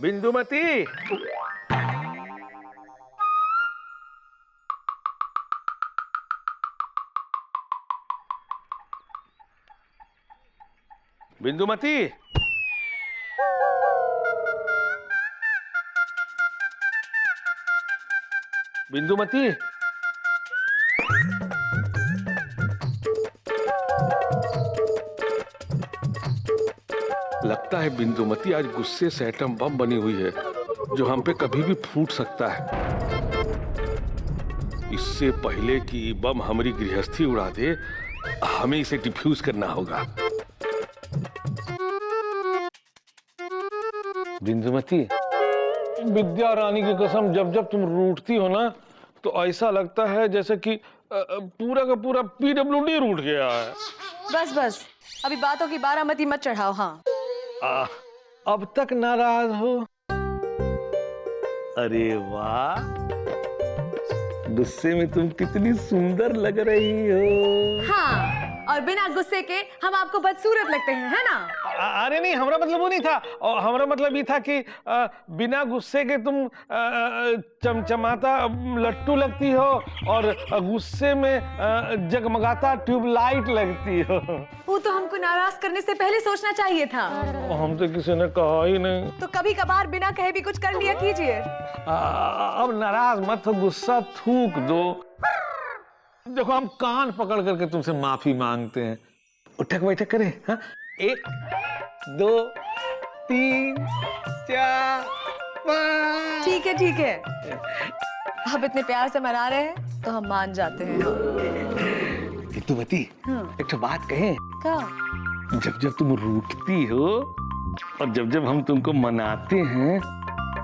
बिंदुमती, बिंदुमती, बिंदुमती, लगता है बिंदुमती आज गुस्से से एटम बम बनी हुई है जो हम पे कभी भी फूट सकता है। इससे पहले कि बम हमारी गृहस्थी उड़ा दे, हमें इसे डिफ्यूज करना होगा। बिंदुमती, विद्या रानी की कसम, जब जब तुम रूठती हो ना तो ऐसा लगता है जैसे कि पूरा का पूरा PWD रूठ गया है। बस बस, अभी बातों की बारामती मत चढ़ाओ। हाँ, अब तक नाराज हो? अरे वाह, गुस्से में तुम कितनी सुंदर लग रही हो। हाँ, और बिना गुस्से के हम आपको बदसूरत लगते हैं, है ना? अरे नहीं, हमारा मतलब वो नहीं था। हमारा मतलब ये था कि बिना गुस्से के तुम चमचमाता लट्टू लगती हो और गुस्से में जगमगाता ट्यूबलाइट लगती हो। वो तो हमको नाराज करने से पहले सोचना चाहिए था। हम तो किसी ने कहा ही नहीं। तो कभी कभार बिना कहे भी कुछ कर लिया कीजिए। अब नाराज मत हो, गुस्सा थूक दो। देखो, हम कान पकड़ करके तुमसे माफी मांगते हैं। उठक बैठक करें? हाँ, 1 2 3 4 5। ठीक है ठीक है, आप इतने प्यार से मना रहे हैं तो हम मान जाते हैं। बिंदुमती, एक तो बात कहें? क्या? जब जब तुम रूठती हो और जब जब हम तुमको मनाते हैं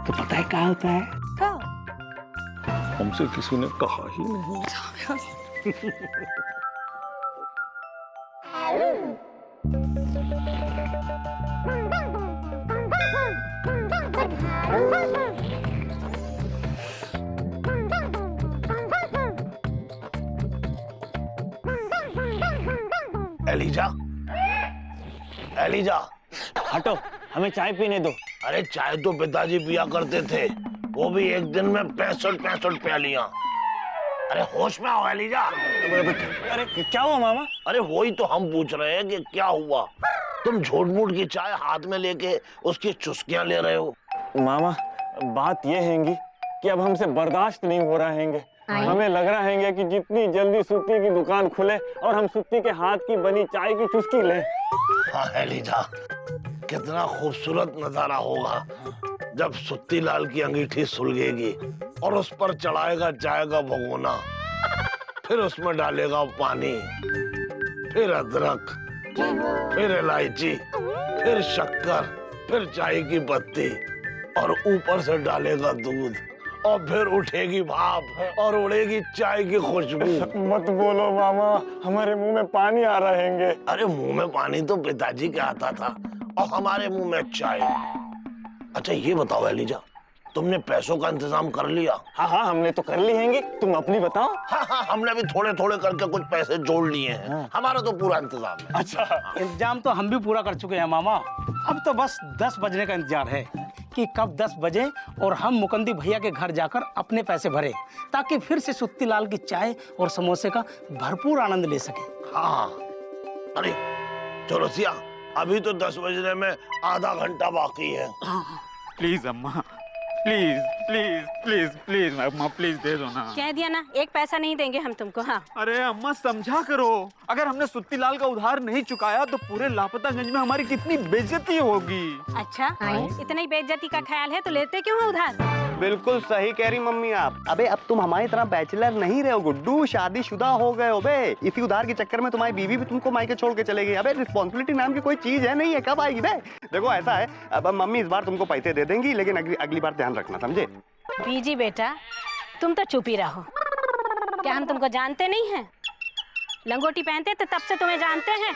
तो पता है क्या होता है? क्या? हमसे किसी ने कहा ही नहीं। एलिजा, एलिजा, हटो, हमें चाय पीने दो। अरे चाय तो पिताजी पिया करते थे, वो भी एक दिन में 65 प्यालियां। अरे होश में आओ एलिजा। अरे क्या हुआ मामा? अरे वही तो हम पूछ रहे हैं कि क्या हुआ। तुम झूठ मूठ की चाय हाथ में लेके उसकी चुस्कियां ले रहे हो। मामा, बात ये हैगी कि अब हमसे बर्दाश्त नहीं हो रहा हैंगे। हमें लग रहा है कि जितनी जल्दी सुत्ती की दुकान खुले और हम सुत्ती के हाथ की बनी चाय की चुस्की लें। हाँ एलिजा, कितना खूबसूरत नजारा होगा जब सुत्ती लाल की अंगीठी सुलगेगी और उस पर चढ़ाएगा चाय का भगोना, फिर उसमें डालेगा पानी, फिर अदरक, फिर इलायची, फिर शक्कर, फिर चाय की पत्ती और ऊपर से डालेगा दूध और फिर उठेगी भाप और उड़ेगी चाय की खुशबू। मत बोलो मामा, हमारे मुंह में पानी आ रहा हैंगे। अरे मुंह में पानी तो पिताजी के आता था और हमारे मुंह में चाय। अच्छा ये बताओ एलिजा, तुमने पैसों का इंतजाम कर लिया? हाँ हाँ, हमने तो कर ली हैंगी, तुम अपनी बताओ। हाँ हाँ, हमने भी थोड़े थोड़े करके कुछ पैसे जोड़ लिए हैं। हाँ। हमारा तो पूरा इंतजाम है। अच्छा, इंतजाम तो हम भी पूरा कर चुके हैं मामा। अब तो बस 10 बजने का इंतजार है कि कब 10 बजे और हम मुकंदी भैया के घर जाकर अपने पैसे भरे, ताकि फिर से सुत्ती लाल की चाय और समोसे का भरपूर आनंद ले सके। हाँ, अरे चौरसिया, अभी तो 10 बजने में आधा घंटा बाकी है। प्लीज अम्मा, प्लीज प्लीज प्लीज प्लीज अम्मा, प्लीज दे दो ना। कह दिया ना, एक पैसा नहीं देंगे हम तुमको। हाँ, अरे अम्मा समझा करो, अगर हमने सुत्ती लाल का उधार नहीं चुकाया तो पूरे लापतागंज में हमारी कितनी बेइज्जती होगी। अच्छा, इतनी बेइज्जती का ख्याल है तो लेते क्यों हो उधार? बिल्कुल सही कह रही मम्मी आप। अबे अब तुम हमारी तरह बैचलर नहीं रहे हो गुड्डू, शादीशुदा हो गए हो बे। इसी उधार के चक्कर में तुम्हारी बीवी भी तुमको मायके छोड़ के चले गई। अबे रिस्पॉन्सिबिलिटी नाम की कोई चीज है नहीं है, कब आएगी बे? देखो ऐसा है, अब मम्मी इस बार तुमको पैसे दे देंगी, लेकिन अगली बार ध्यान रखना, समझे? बीजी बेटा, तुम तो चुप ही रहो। क्या हम तुमको जानते नहीं हैं? लंगोटी पहनते तो तब से तुम्हें जानते हैं।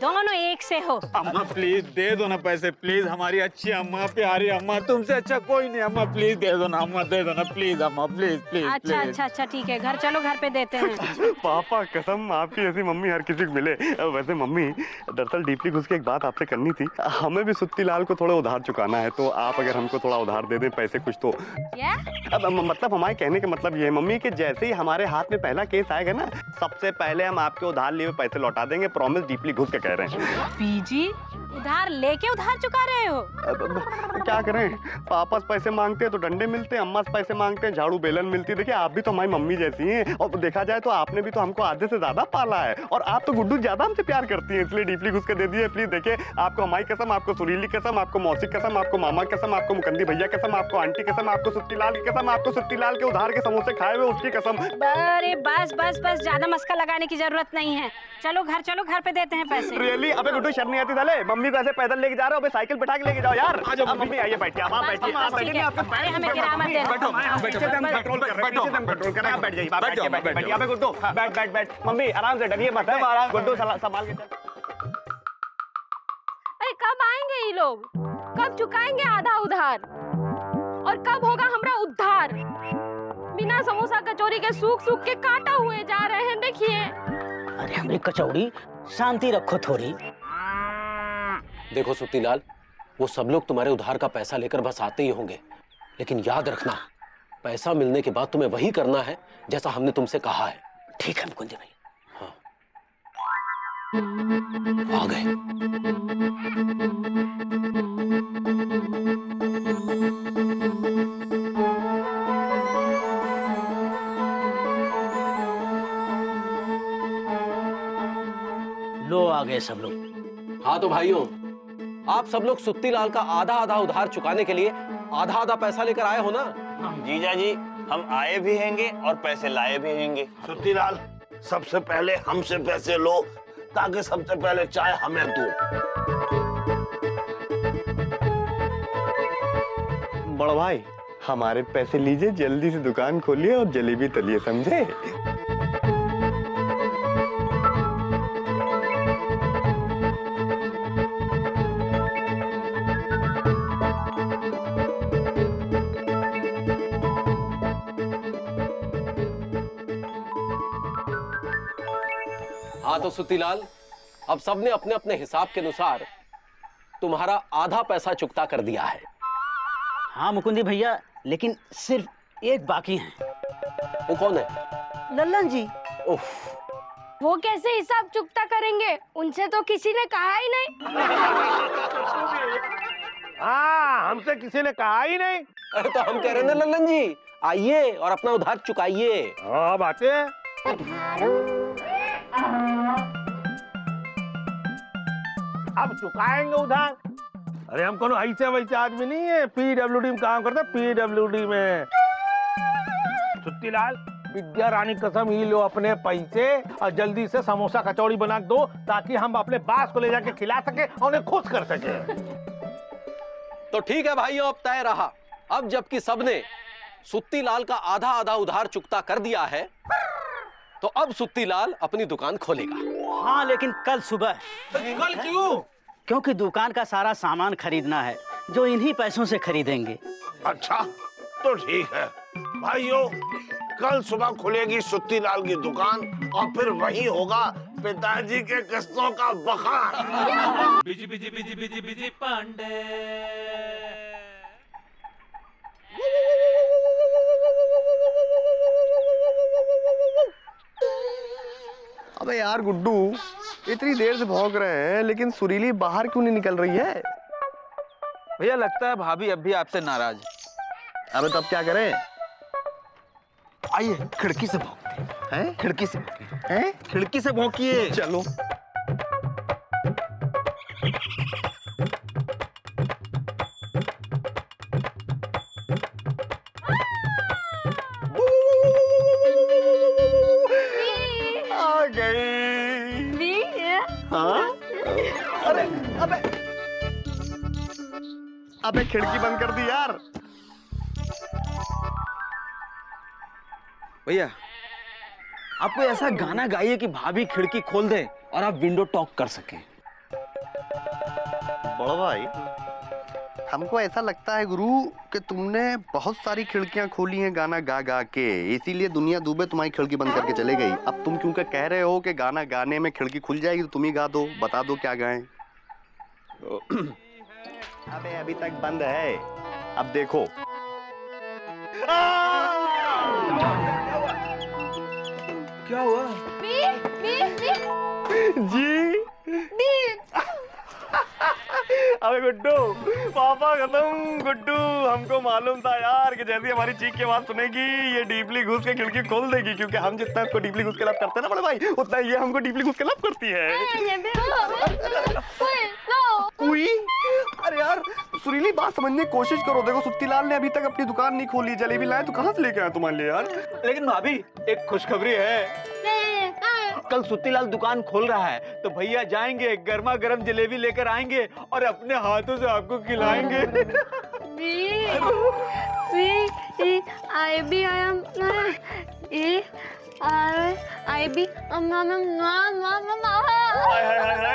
दोनों एक से हो। अम्मा प्लीज दे दो ना पैसे, प्लीज। हमारी अच्छी अम्मा, प्यारी अम्मा, तुमसे अच्छा कोई नहीं। अम्मा प्लीज दे दो ना, अम्मा दे दो ना प्लीज। अम्मा प्लीज प्लीज। अच्छा अच्छा अच्छा ठीक है, घर चलो, घर पे देते हैं। पापा कसम, आपकी ऐसी मम्मी हर किसी को मिले। वैसे मम्मी, दरअसल डीपली घुस के एक बात आपसे करनी थी। हमें भी सुत्ती लाल को थोड़ा उधार चुकाना है, तो आप अगर हमको थोड़ा उधार दे दें पैसे कुछ तो। क्या? अब मतलब हमारे कहने का मतलब ये है मम्मी कि जैसे ही हमारे हाथ में पहला केस आएगा ना, सबसे पहले हम आपके उधार लिए हुए पैसे लौटा देंगे। प्रॉमिस, डीपली घुस के कह रहे हैं। बीजी उधार लेके उधार चुका रहे हो? अब क्या करें, पापा से पैसे मांगते हैं तो डंडे मिलते हैं, अम्मा से पैसे मांगते हैं झाड़ू बेलन मिलती है। देखिए आप भी तो हमारी मम्मी जैसी हैं, और देखा जाए तो आपने भी तो हमको आधे से ज्यादा पाला है, और आप तो गुड्डू ज्यादा हमसे प्यार करती हैं, इसलिए डीपली घुस के दे दिए। प्लीज देखिए, आपको हमारी कसम, आपको सुरीली कसम, आपको मौसी कसम, आपको मामा कसम, आपको मुकंदी भैया कसम, आपको आंटी कसम, आपको सुत्ती लाल की कसम, आपको सुत्ती लाल के उधार के समोसे खाए हुए उसकी कसम। अरे बस बस बस, ज्यादा मस्का लगाने की जरूरत नहीं है। चलो, घर पे देते हैं पैसे। रियली? अबे गुड्डू, शर्म नहीं आती साले? मम्मी को ऐसे पैदल लेके जा रहे हो? अबे साइकिल बैठा के लेके जाओ यार। अब मम्मी आइए, बैठिए, आप बैठिए। बस, ठीक है। अरे हमें गिरा मत देना। बैठो, पीछे से हम कंट्रोल कर रहे हैं, पीछे से हम कंट्रोल कर रहे हैं। आप बैठ जाइए, आप बैठिए। अबे गुड्डू, बैठ। मम्मी आराम से, डरिए मत। गुड्डू संभाल के चल। अरे कब आएंगे ये लोग? कब चुकाएंगे आधा उधार? और कब होगा हमारा उद्धार? बिना समोसा कचौरी के सूख के काटा हुए जा रहे हैं, देखिए। अरे हमारी कचौड़ी, शांति रखो थोड़ी। देखो सुत्तीलाल, वो सब लोग तुम्हारे उधार का पैसा लेकर बस आते ही होंगे, लेकिन याद रखना, पैसा मिलने के बाद तुम्हें वही करना है जैसा हमने तुमसे कहा है। ठीक है मुकुंद भाई। हाँ, आ गए। लो आ गए सब लोग। हाँ तो भाइयों, आप सब लोग सुत्तीलाल का आधा आधा उधार चुकाने के लिए आधा आधा पैसा लेकर आए हो ना? जीजा जी, हम आए भी हैंगे और पैसे लाए भी हैंगे। सुत्ती लाल, सबसे पहले हमसे पैसे लो, ताकि सबसे पहले चाय हमें दो। बड़ा भाई, हमारे पैसे लीजिए, जल्दी से दुकान खोलिए और जलेबी तलिए, समझे? हाँ तो सुत्तीलाल, अब सबने अपने अपने हिसाब के अनुसार तुम्हारा आधा पैसा चुकता कर दिया है। हाँ मुकुंदी भैया, लेकिन सिर्फ एक बाकी है। वो कौन है? लल्लन जी। उफ, वो कैसे हिसाब चुकता करेंगे? उनसे तो किसी ने कहा ही नहीं। हाँ, हमसे किसी ने कहा ही नहीं। अरे तो हम कह रहे हैं ना लल्लन जी, आइए और अपना उधार चुकाइए। हाँ, बातें हैं। अब चुकाएंगे उधार। अरे हम कोनो ऐसे वैसे आदमी नहीं है, पीडब्ल्यूडी में काम करते, पीडब्ल्यूडी में। सुत्ती लाल, विद्या रानी कसम, ही लो अपने पैसे और जल्दी से समोसा कचौड़ी बना दो, ताकि हम अपने बास को ले जाके खिला सके और उन्हें खुश कर सके। तो ठीक है भाइयों, अब तय रहा। अब जबकि सबने सुत्तीलाल का आधा आधा उधार चुकता कर दिया है, तो अब सुत्तीलाल अपनी दुकान खोलेगा। हाँ, लेकिन कल सुबह। कल क्यों? क्योंकि दुकान का सारा सामान खरीदना है, जो इन्हीं पैसों से खरीदेंगे। अच्छा, तो ठीक है भाइयों, कल सुबह खुलेगी सुत्ती लाल की दुकान, और फिर वही होगा पिताजी के किस्तों का बखान। Busy busy busy busy busy Pandey. अबे यार गुड्डू, इतनी देर से भौंक रहे हैं, लेकिन सुरीली बाहर क्यों नहीं निकल रही है? भैया लगता है भाभी अब भी आपसे नाराज। अबे तब क्या करें? आइए खिड़की से भौंकते हैं? खिड़की से हैं? खिड़की से भौंकिए। चलो। आ गई। हाँ? अरे अबे अबे खिड़की बंद कर दी यार। भैया आप कोई ऐसा गाना गाइए कि भाभी खिड़की खोल दे और आप विंडो टॉक कर सकें। बड़ा भाई, हमको ऐसा लगता है गुरु कि तुमने बहुत सारी खिड़कियां खोली हैं गाना गा गा के, इसीलिए दुनिया दुबे तुम्हारी खिड़की बंद करके चले गई। अब तुम क्योंकि कह रहे हो कि गाना गाने में खिड़की खुल जाएगी तो तुम ही गा दो, बता दो क्या गाएं। अबे अभी तक बंद है, अब देखो। क्या हुआ? जी अबे गुड्डू, पापा खत्म। गुड्डू, हमको मालूम था यार कि जैसे हमारी चीख की आवाज सुनेगी ये डीपली घुस के खिड़की खोल देगी, क्योंकि हम जितना इसको डीपली घुस के लव करते हैं ना बड़े भाई, उतना ये हमको डीपली घुस के लव करती है। उई, अरे यार सुरीली बात समझने की कोशिश करो। देखो सुत्तीलाल ने अभी तक अपनी दुकान नहीं खोली, जलेबी लाए तो कहाँ से लेके आया तुम्हारे लिए यार? लेकिन भाभी एक खुशखबरी है, कल सुत्तीलाल दुकान खोल रहा है तो भैया जाएंगे, गर्मा गर्म जलेबी लेकर आएंगे और अपने हाथों से आपको खिलाएंगे।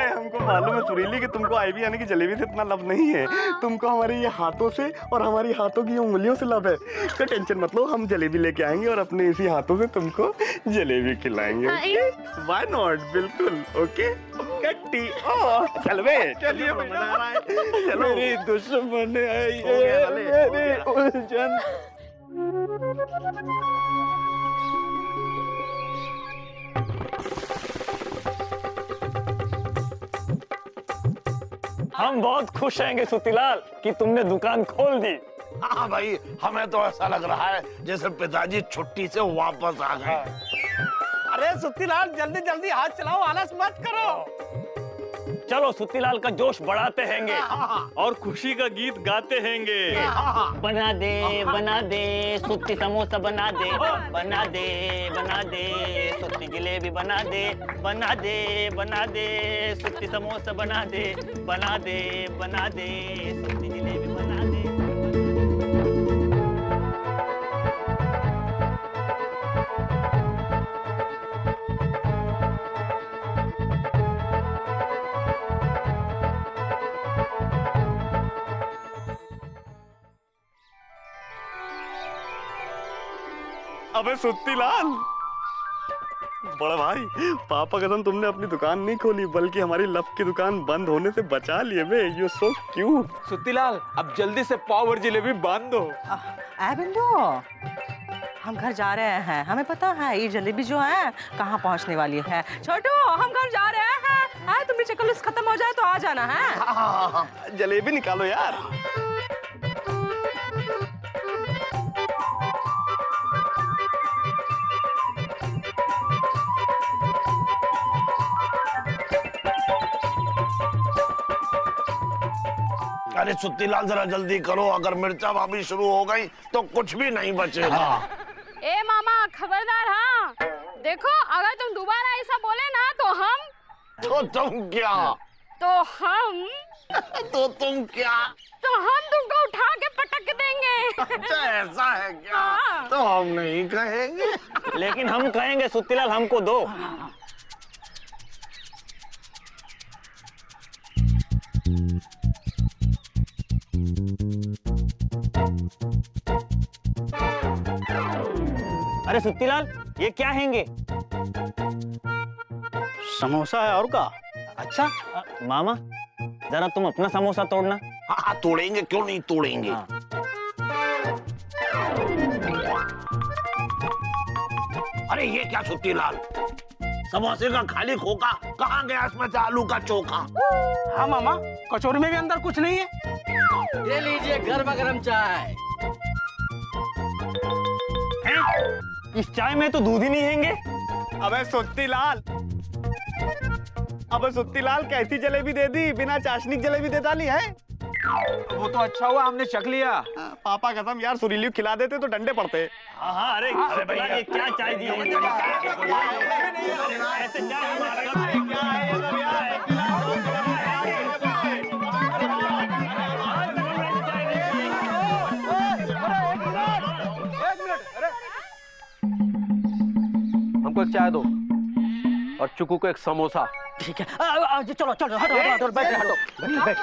हमको मालूम है सुरीली कि तुमको आईबी यानी कि जलेबी से इतना लव नहीं है, तुमको हमारे ये हाथों से और हमारी हाथों की उंगलियों से लव है। तो टेंशन मत लो, हम जलेबी लेके आएंगे और अपने इसी हाथों से तुमको जलेबी खिलाएंगे। व्हाई नॉट, बिल्कुल ओके। कट्टी चल बे, चलिए मजा आ रहा है। चलो मेरी दुश्मन है ये मेरी उलझन। हम बहुत खुश हैंगे सुत्तीलाल कि तुमने दुकान खोल दी। हाँ भाई, हमें तो ऐसा लग रहा है जैसे पिताजी छुट्टी से वापस आ गए। अरे सुत्तीलाल जल्दी जल्दी हाथ चलाओ, आलस मत करो। चलो सुत्तीलाल का जोश बढ़ाते हैंगे और खुशी का गीत गाते हैंगे। बना दे सुत्ती समोसा बना दे, बना दे सुत्ती जलेबी बना दे, बना दे सुत्ती समोसा बना दे, बना दे सुत्ती जलेबी बना दे। अबे सुत्तीलाल, बड़ा भाई, पापा कसम तुमने अपनी दुकान नहीं खोली बल्कि हमारी लव की दुकान बंद होने से बचा लिए बे। You so cute. सुत्तीलाल, अब जल्दी से पाव और जलेबी बांध दो। बिंदु, हम घर जा रहे हैं, हमें पता है ये जलेबी जो है कहाँ पहुँचने वाली है। छोटू, हम घर जा रहे हैं, तुम्हारी चक्कर खत्म हो जाए तो आ जाना है। जलेबी निकालो यार। अरे सुत्तीलाल जरा जल्दी करो, अगर मिर्चा भाभी शुरू हो गई तो कुछ भी नहीं बचेगा। ए मामा खबरदार, हाँ देखो अगर तुम दोबारा ऐसा बोले ना तो तुम क्या? तो हम तुमको उठा के पटक देंगे। अच्छा ऐसा है क्या? हाँ। तो हम नहीं कहेंगे। लेकिन हम कहेंगे सुत्तीलाल हमको दो। अरे सुत्तीलाल, ये क्या हैंगे? समोसा है और का? अच्छा मामा, जरा तुम अपना समोसा तोड़ना। हाँ तोड़ेंगे, क्यों नहीं तोड़ेंगे। हाँ। अरे ये क्या सुत्तीलाल, समोसे का खाली खोखा, कहाँ गया इसमें से आलू का चोखा? हाँ मामा, कचौरी में भी अंदर कुछ नहीं है। ये लीजिए गर्मा गर्म चाय। इस चाय में तो दूध ही नहीं हैंगे। अबे सुत्तीलाल कैसी जलेबी दे दी, बिना चाशनी की जलेबी दे डाली है। वो तो अच्छा हुआ हमने चख लिया। पापा कसम यार, सुरीली खिला देते तो डंडे पड़ते। हाँ अरे भैया ये क्या चाय दी है? ऐसे चाय हमको एक चाय दो और चुकू को एक समोसा। ठीक है चलो चलो हटो हटो बैठ हटो बैठ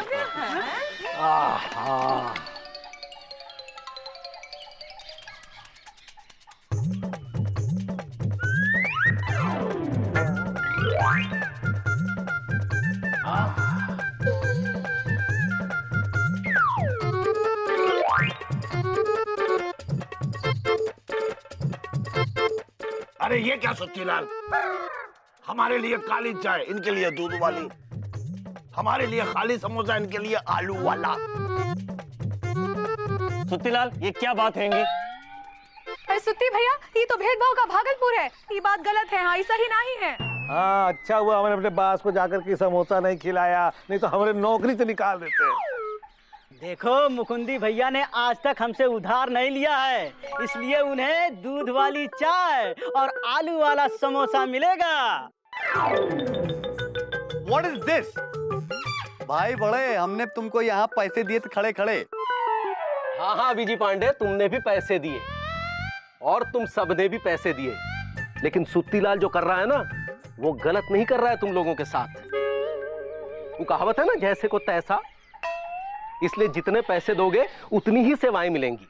अरे ये क्या सुत्तीलाल, हमारे लिए काली चाय, इनके लिए दूध वाली, हमारे लिए खाली समोसा, इनके लिए आलू वाला। सुत्तीलाल ये क्या बात हैंगी? अरे सुत्ती भैया, ये तो भेदभाव का भागलपुर है, ये बात गलत है। हाँ, ऐसा ही नहीं है। हाँ, अच्छा हुआ हमने अपने बास को जाकर के समोसा नहीं खिलाया, नहीं तो हमारे नौकरी से निकाल देते। देखो मुकुंदी भैया ने आज तक हमसे उधार नहीं लिया है, इसलिए उन्हें दूध वाली चाय और आलू वाला समोसा मिलेगा। What is this? भाई बड़े, हमने तुमको यहाँ पैसे दिए थे खड़े खड़े। हाँ हाँ विजय पांडे, तुमने भी पैसे दिए और तुम सबने भी पैसे दिए, लेकिन सुत्तीलाल जो कर रहा है ना, वो गलत नहीं कर रहा है तुम लोगों के साथ। वो कहावत है ना, जैसे को तैसा, इसलिए जितने पैसे दोगे उतनी ही सेवाएं मिलेंगी।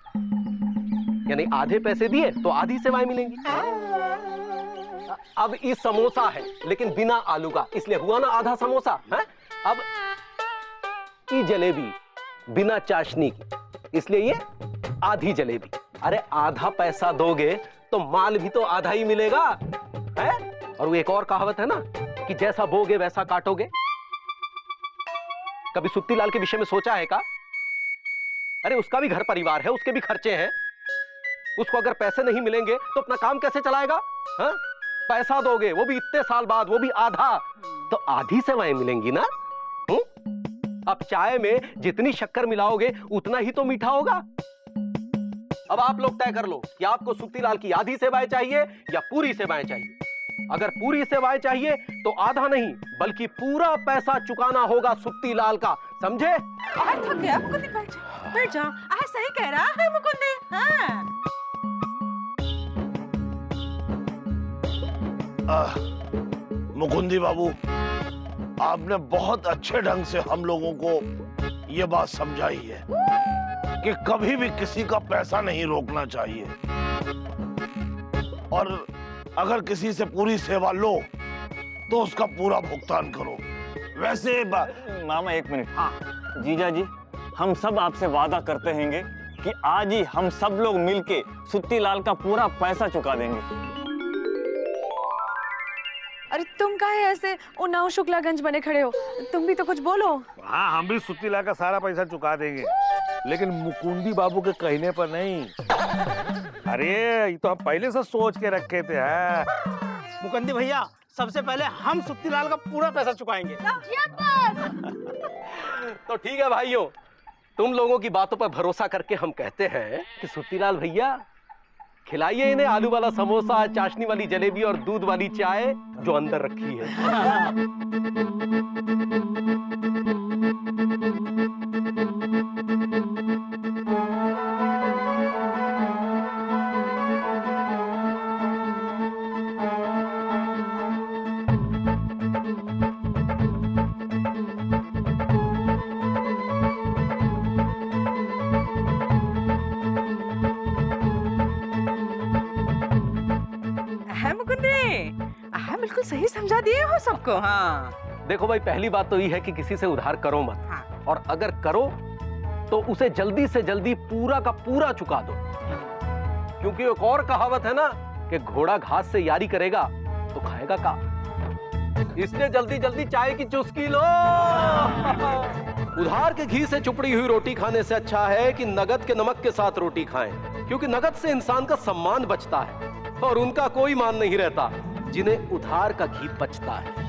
यानी आधे पैसे दिए तो आधी सेवाएं मिलेंगी। अब इस समोसा है लेकिन बिना आलू का, इसलिए हुआ ना आधा समोसा है। अब ये जलेबी बिना चाशनी की, इसलिए ये आधी जलेबी। अरे आधा पैसा दोगे तो माल भी तो आधा ही मिलेगा है। और वो एक और कहावत है ना कि जैसा बोगे वैसा काटोगे। कभी सुत्तीलाल के विषय में सोचा है का? अरे उसका भी घर परिवार है, उसके भी खर्चे हैं। उसको अगर पैसे नहीं मिलेंगे तो अपना काम कैसे चलाएगा? हाँ? पैसा दोगे वो भी इतने साल बाद, वो भी आधा, तो आधी सेवाएं मिलेंगी ना। अब चाय में जितनी शक्कर मिलाओगे उतना ही तो मीठा होगा। अब आप लोग तय कर लो कि आपको सुत्तीलाल की आधी सेवाएं चाहिए या पूरी सेवाएं चाहिए। अगर पूरी सेवाएं चाहिए तो आधा नहीं बल्कि पूरा पैसा चुकाना होगा सुत्तीलाल का, समझे? थक गया मुकुंदी, बैठ जा। सही कह रहा है मुकुंदी। हाँ। मुकुंदी बाबू, आपने बहुत अच्छे ढंग से हम लोगों को ये बात समझाई है कि कभी भी किसी का पैसा नहीं रोकना चाहिए, और अगर किसी से पूरी सेवा लो तो उसका पूरा भुगतान करो। वैसे मामा एक मिनट। हाँ जीजा जी, हम सब आपसे वादा करते हैं कि आज ही हम सब लोग मिलके सुत्तीलाल का पूरा पैसा चुका देंगे। अरे तुम काहे ऐसे उन्नाव शुक्लागंज बने खड़े हो? तुम भी तो कुछ बोलो। हाँ, हम भी सुत्तीलाल का सारा पैसा चुका देंगे, लेकिन मुकुंदी बाबू के कहने पर नहीं। अरे ये तो हम पहले से सोच के रखे थे। मुकुंदी भैया, सबसे पहले हम सुत्तीलाल का पूरा पैसा चुकाएंगे। तो ठीक है भाइयों, तुम लोगों की बातों पर भरोसा करके हम कहते हैं कि सुत्तीलाल भैया खिलाइए इन्हें आलू वाला समोसा, चाशनी वाली जलेबी और दूध वाली चाय जो अंदर रखी है। बिल्कुल सही समझा दिए हो सबको। हाँ देखो भाई, पहली बात तो ये है कि किसी से उधार करो मत। हाँ। और अगर करो तो उसे जल्दी से जल्दी पूरा का पूरा चुका दो, क्योंकि एक और कहावत है ना कि घोड़ा घास से यारी करेगा तो खाएगा का। इसलिए जल्दी जल्दी चाय की चुस्की लो। उधार के घी से चुपड़ी हुई रोटी खाने से अच्छा है कि नगद के नमक के साथ रोटी खाएं, क्योंकि नगद से इंसान का सम्मान बचता है और उनका कोई मान नहीं रहता जिन्हें उधार का घी बचता है।